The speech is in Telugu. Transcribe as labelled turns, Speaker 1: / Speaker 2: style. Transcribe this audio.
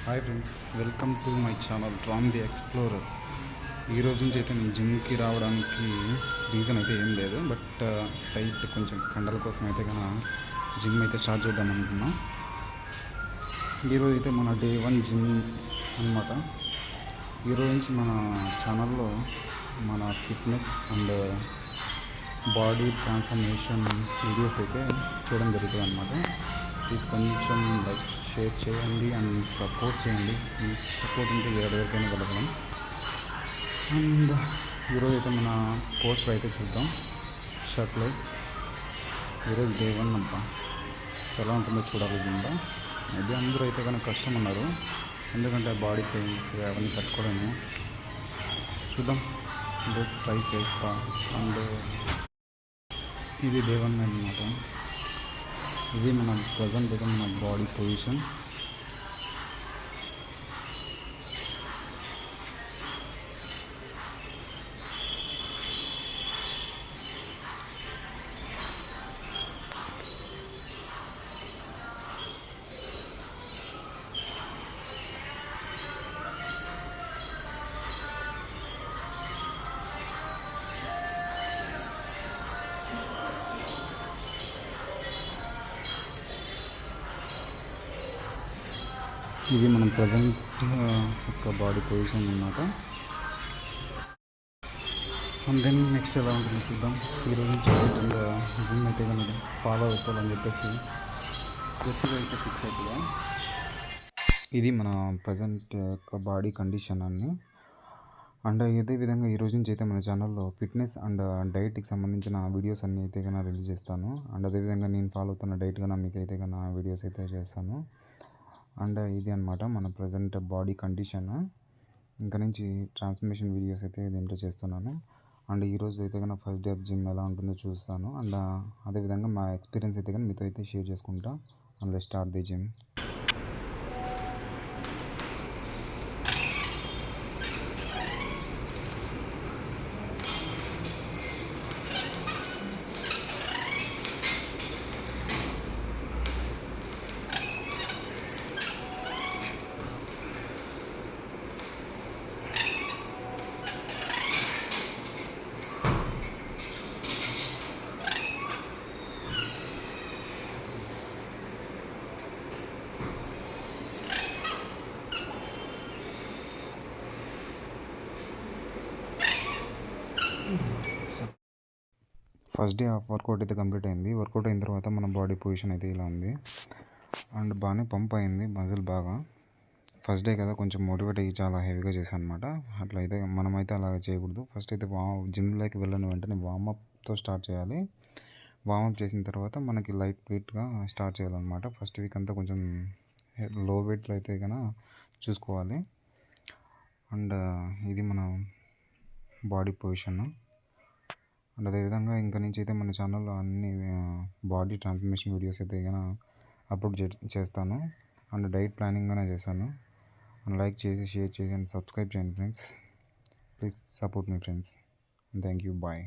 Speaker 1: Hi friends, welcome to my channel Ram the explorer. ఈ రోజు నుంచి అయితే నేను జిమ్కి రావడానికి రీజన్ అయితే ఏం లేదు, బట్ టైట్ కొంచెం కండల కోసం అయితే కన్నా జిమ్ అయితే స్టార్ట్ చేద్దాం అనుకున్నాం. ఈరోజు అయితే మన డే 1 జిమ్ అనమాట. ఈరోజు నుంచి మన ఛానల్లో మన fitness and body transformation videos అయితే చేయడం జరుగుతుంది అనమాట. ప్లీజ్ కొంచెం లైక్ షేర్ చేయండి అండ్ సపోర్ట్ చేయండి. ఈ సపోర్ట్ ఉంటే ఎవరికైనా వెళ్ళగలం. అండ్ ఈరోజు అయితే మన పోస్టర్ అయితే చూద్దాం. షర్ట్లెస్ ఈరోజు డే 1 అంతా ఎలా ఉంటుందో చూడాలి. దీంట్లో మేబీ అందరూ అయితే కనుక కష్టం ఉన్నారు, ఎందుకంటే బాడీ పెయిన్స్ అవన్నీ తట్టుకోవడము. చూద్దాం, ట్రై చేస్తా. అండ్ ఇది డే 1 అన్నమాట. ఇది మన ప్రజెంట్ అయితే మన బాడీ పొజిషన్. ఇది మనం ప్రజెంట్ ఒక బాడీ పొజిషన్ అన్నమాట. అండ్ దెన్ నెక్స్ట్ ఎలా ఉంటుందో చూద్దాం. ఈరోజు నుంచి జిమ్ అయితే కనుక ఫాలో అవుతామని చెప్పేసి పూర్తిగా అయితే ఫిక్స్ అవుతుందా. ఇది మన ప్రజెంట్ యొక్క బాడీ కండిషన్ అన్ని. అండ్ ఇదే విధంగా ఈరోజు నుంచి అయితే మన ఛానల్లో ఫిట్నెస్ అండ్ డైట్కి సంబంధించిన వీడియోస్ అన్నీ అయితే కన్నా రిలీజ్ చేస్తాను. అండ్ అదేవిధంగా నేను ఫాలో అవుతున్న డైట్ కన్నా మీకు అయితే కన్నా వీడియోస్ అయితే చేస్తాను. అండ్ ఇది అనమాట మన ప్రజెంట్ బాడీ కండిషన్. ఇంకా నుంచి ట్రాన్స్ఫర్మేషన్ వీడియోస్ అయితే దీంట్లో చేస్తున్నాను. అండ్ ఈరోజు అయితే కన్నా ఫస్ట్ డే ఆఫ్ జిమ్ ఎలా ఉంటుందో చూస్తాను. అండ్ అదేవిధంగా మా ఎక్స్పీరియన్స్ అయితే కానీ మీతో అయితే షేర్ చేసుకుంటా. And start the gym. First day of work out అయితే కంప్లీట్ అయింది. వర్కౌట్ అయిన తర్వాత మన బాడీ పొజిషన్ అయితే ఇలా ఉంది. అండ్ బాగానే పంప్ అయింది మజిల్ బాగా. ఫస్ట్ డే కదా, కొంచెం మోటివేట్ అయ్యి చాలా హెవీగా చేశాను అనమాట. అట్లా అయితే మనమైతే అలా చేయకూడదు. ఫస్ట్ అయితే జిమ్లోకి వెళ్ళిన వెంటనే వార్మప్తో స్టార్ట్ చేయాలి. వార్మప్ చేసిన తర్వాత మనకి లైట్ వెయిట్గా స్టార్ట్ చేయాలన్నమాట. ఫస్ట్ వీక్ అంతా కొంచెం లో వెయిట్లో అయితే కన్నా చూసుకోవాలి. అండ్ ఇది మన బాడీ పొజిషన్. అండ్ అదేవిధంగా ఇంకా నుంచి అయితే మన ఛానల్లో అన్ని బాడీ ట్రాన్స్ఫర్మేషన్ వీడియోస్ అయితే కన్నా అప్లోడ్ చేస్తాను. అండ్ డైట్ ప్లానింగ్ కూడా చేస్తాను. అండ్ లైక్ చేసి షేర్ చేసి అండ్ సబ్స్క్రైబ్ చేయండి ఫ్రెండ్స్. ప్లీజ్ సపోర్ట్ మీ ఫ్రెండ్స్. Thank you. బాయ్.